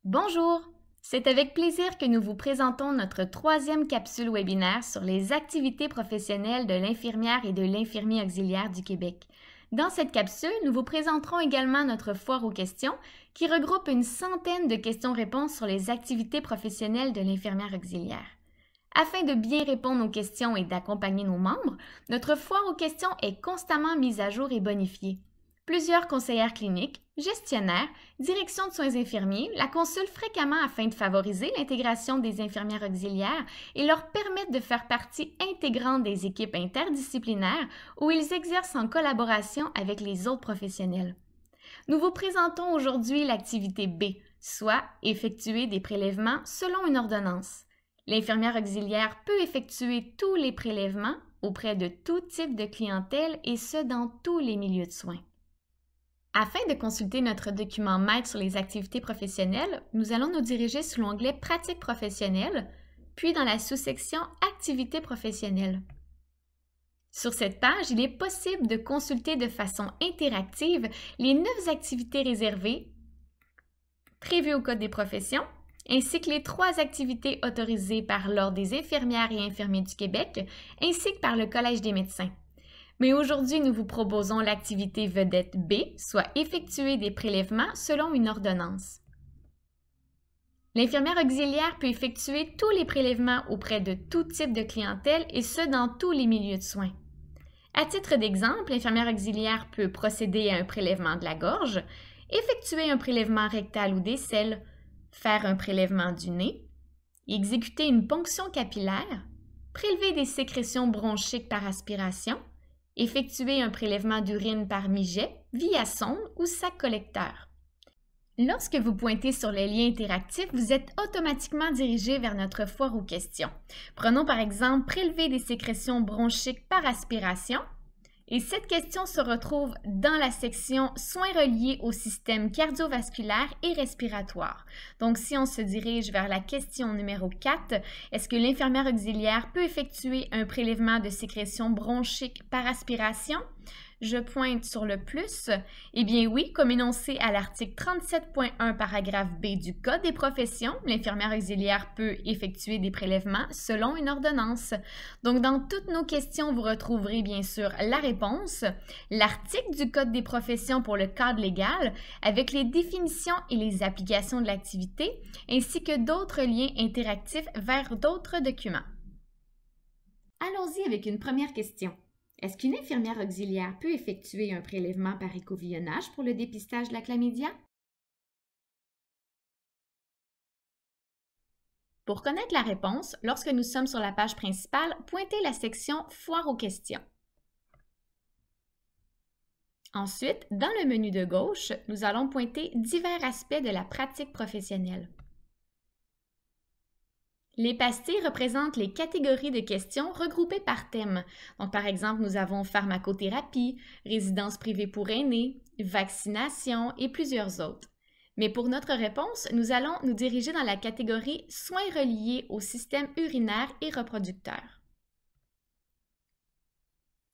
Bonjour! C'est avec plaisir que nous vous présentons notre troisième capsule webinaire sur les activités professionnelles de l'infirmière et de l'infirmier auxiliaire du Québec. Dans cette capsule, nous vous présenterons également notre foire aux questions qui regroupe une centaine de questions-réponses sur les activités professionnelles de l'infirmière auxiliaire. Afin de bien répondre aux questions et d'accompagner nos membres, notre foire aux questions est constamment mise à jour et bonifiée. Plusieurs conseillères cliniques, gestionnaires, directions de soins infirmiers la consultent fréquemment afin de favoriser l'intégration des infirmières auxiliaires et leur permettre de faire partie intégrante des équipes interdisciplinaires où ils exercent en collaboration avec les autres professionnels. Nous vous présentons aujourd'hui l'activité B, soit effectuer des prélèvements selon une ordonnance. L'infirmière auxiliaire peut effectuer tous les prélèvements auprès de tout type de clientèle et ce dans tous les milieux de soins. Afin de consulter notre document maître sur les activités professionnelles, nous allons nous diriger sur l'onglet « Pratiques professionnelles », puis dans la sous-section « Activités professionnelles ». Sur cette page, il est possible de consulter de façon interactive les 9 activités réservées prévues au Code des professions, ainsi que les 3 activités autorisées par l'Ordre des infirmières et infirmiers du Québec, ainsi que par le Collège des médecins. Mais aujourd'hui, nous vous proposons l'activité vedette B, soit effectuer des prélèvements selon une ordonnance. L'infirmière auxiliaire peut effectuer tous les prélèvements auprès de tout type de clientèle et ce dans tous les milieux de soins. À titre d'exemple, l'infirmière auxiliaire peut procéder à un prélèvement de la gorge, effectuer un prélèvement rectal ou d'aisselle, faire un prélèvement du nez, exécuter une ponction capillaire, prélever des sécrétions bronchiques par aspiration, effectuer un prélèvement d'urine par mijet, via sonde ou sac collecteur. Lorsque vous pointez sur le lien interactif, vous êtes automatiquement dirigé vers notre foire aux questions. Prenons par exemple prélever des sécrétions bronchiques par aspiration. Et cette question se retrouve dans la section soins reliés au système cardiovasculaire et respiratoire. Donc, si on se dirige vers la question numéro 4, est-ce que l'infirmière auxiliaire peut effectuer un prélèvement de sécrétion bronchique par aspiration? Je pointe sur le plus. Eh bien oui, comme énoncé à l'article 37.1 paragraphe B du Code des professions, l'infirmière auxiliaire peut effectuer des prélèvements selon une ordonnance. Donc dans toutes nos questions, vous retrouverez bien sûr la réponse, l'article du Code des professions pour le cadre légal avec les définitions et les applications de l'activité, ainsi que d'autres liens interactifs vers d'autres documents. Allons-y avec une première question. Est-ce qu'une infirmière auxiliaire peut effectuer un prélèvement par écouvillonnage pour le dépistage de la chlamydia? Pour connaître la réponse, lorsque nous sommes sur la page principale, pointez la section « Foire aux questions ». Ensuite, dans le menu de gauche, nous allons pointer divers aspects de la pratique professionnelle. Les pastilles représentent les catégories de questions regroupées par thème. Donc, par exemple, nous avons pharmacothérapie, résidence privée pour aînés, vaccination et plusieurs autres. Mais pour notre réponse, nous allons nous diriger dans la catégorie soins reliés au système urinaire et reproducteur.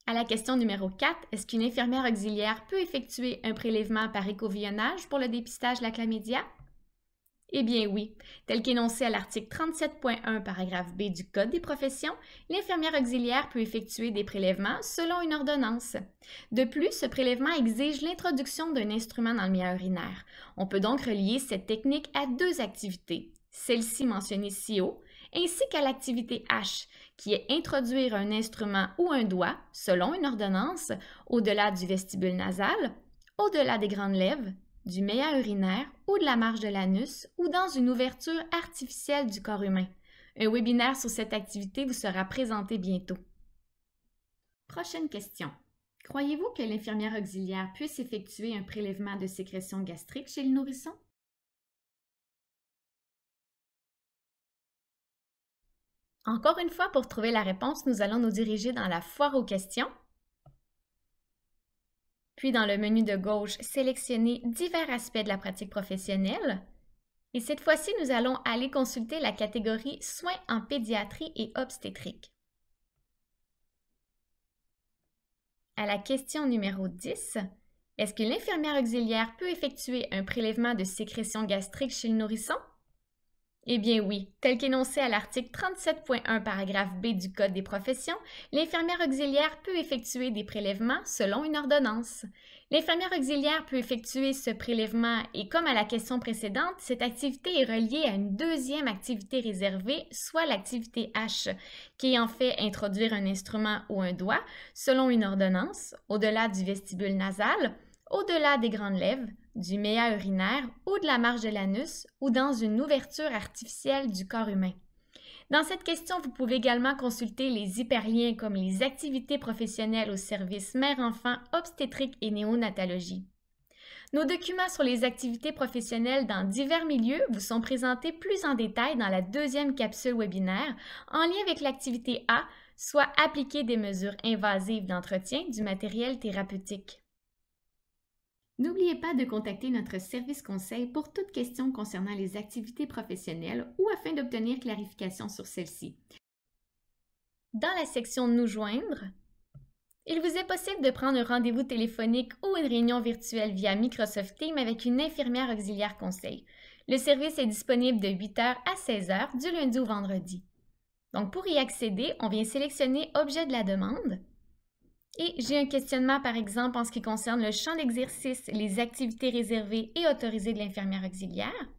À la question numéro 4, est-ce qu'une infirmière auxiliaire peut effectuer un prélèvement par écouvillonnage pour le dépistage de la chlamydia? Eh bien oui, tel qu'énoncé à l'article 37.1 paragraphe B du Code des professions, l'infirmière auxiliaire peut effectuer des prélèvements selon une ordonnance. De plus, ce prélèvement exige l'introduction d'un instrument dans le milieu urinaire. On peut donc relier cette technique à 2 activités, celle-ci mentionnée ci haut, ainsi qu'à l'activité H, qui est introduire un instrument ou un doigt, selon une ordonnance, au-delà du vestibule nasal, au-delà des grandes lèvres, du méa urinaire ou de la marge de l'anus ou dans une ouverture artificielle du corps humain. Un webinaire sur cette activité vous sera présenté bientôt. Prochaine question. Croyez-vous que l'infirmière auxiliaire puisse effectuer un prélèvement de sécrétion gastrique chez le nourrisson? Encore une fois, pour trouver la réponse, nous allons nous diriger dans la foire aux questions. Puis dans le menu de gauche, sélectionner divers aspects de la pratique professionnelle. Et cette fois-ci, nous allons aller consulter la catégorie soins en pédiatrie et obstétrique. À la question numéro 10, Est-ce que l'infirmière auxiliaire peut effectuer un prélèvement de sécrétion gastrique chez le nourrisson? Eh bien oui, tel qu'énoncé à l'article 37.1 paragraphe B du Code des professions, l'infirmière auxiliaire peut effectuer des prélèvements selon une ordonnance. L'infirmière auxiliaire peut effectuer ce prélèvement et comme à la question précédente, cette activité est reliée à une deuxième activité réservée, soit l'activité H, qui est en fait introduire un instrument ou un doigt selon une ordonnance, au-delà du vestibule nasal, au-delà des grandes lèvres, du méa urinaire ou de la marge de l'anus ou dans une ouverture artificielle du corps humain. Dans cette question, vous pouvez également consulter les hyperliens comme les activités professionnelles au service mère-enfant, obstétrique et néonatologie. Nos documents sur les activités professionnelles dans divers milieux vous sont présentés plus en détail dans la deuxième capsule webinaire en lien avec l'activité A, soit appliquer des mesures invasives d'entretien du matériel thérapeutique. N'oubliez pas de contacter notre service conseil pour toute question concernant les activités professionnelles ou afin d'obtenir clarification sur celles-ci. Dans la section Nous joindre, il vous est possible de prendre un rendez-vous téléphonique ou une réunion virtuelle via Microsoft Teams avec une infirmière auxiliaire conseil. Le service est disponible de 8h à 16h du lundi au vendredi. Donc pour y accéder, on vient sélectionner Objet de la demande. Et j'ai un questionnement, par exemple, en ce qui concerne le champ d'exercice, les activités réservées et autorisées de l'infirmière auxiliaire.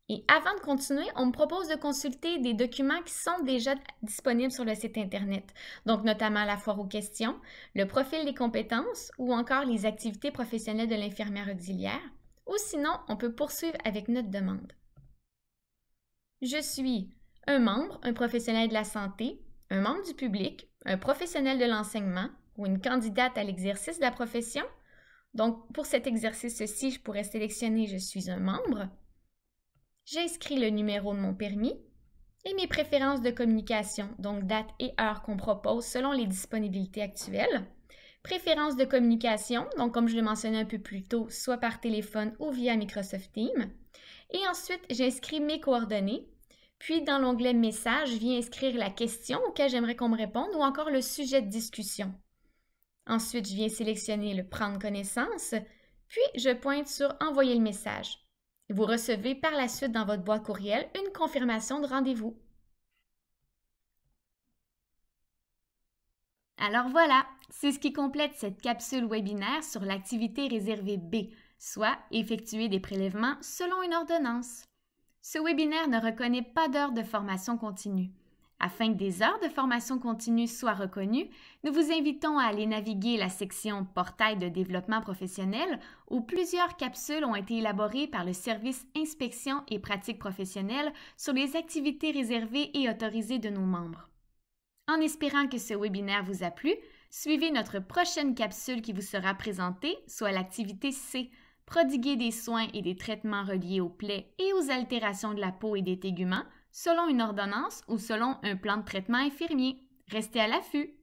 Et avant de continuer, on me propose de consulter des documents qui sont déjà disponibles sur le site Internet, donc notamment la foire aux questions, le profil des compétences ou encore les activités professionnelles de l'infirmière auxiliaire, ou sinon, on peut poursuivre avec notre demande. Je suis un membre, un professionnel de la santé, un membre du public, un professionnel de l'enseignement ou une candidate à l'exercice de la profession. Donc, pour cet exercice-ci, je pourrais sélectionner « Je suis un membre ». J'inscris le numéro de mon permis et mes préférences de communication, donc date et heure qu'on propose selon les disponibilités actuelles. Préférences de communication, donc comme je l'ai mentionné un peu plus tôt, soit par téléphone ou via Microsoft Teams. Et ensuite, j'inscris mes coordonnées. Puis, dans l'onglet « Messages », je viens inscrire la question auquel j'aimerais qu'on me réponde ou encore le sujet de discussion. Ensuite, je viens sélectionner le « Prendre connaissance », puis je pointe sur « Envoyer le message ». Vous recevez par la suite dans votre boîte courriel une confirmation de rendez-vous. Alors voilà, c'est ce qui complète cette capsule webinaire sur l'activité réservée B, soit effectuer des prélèvements selon une ordonnance. Ce webinaire ne reconnaît pas d'heures de formation continue. Afin que des heures de formation continue soient reconnues, nous vous invitons à aller naviguer la section « Portail de développement professionnel » où plusieurs capsules ont été élaborées par le service Inspection et pratiques professionnelles sur les activités réservées et autorisées de nos membres. En espérant que ce webinaire vous a plu, suivez notre prochaine capsule qui vous sera présentée, soit l'activité C, prodiguer des soins et des traitements reliés aux plaies et aux altérations de la peau et des téguments, selon une ordonnance ou selon un plan de traitement infirmier. Restez à l'affût!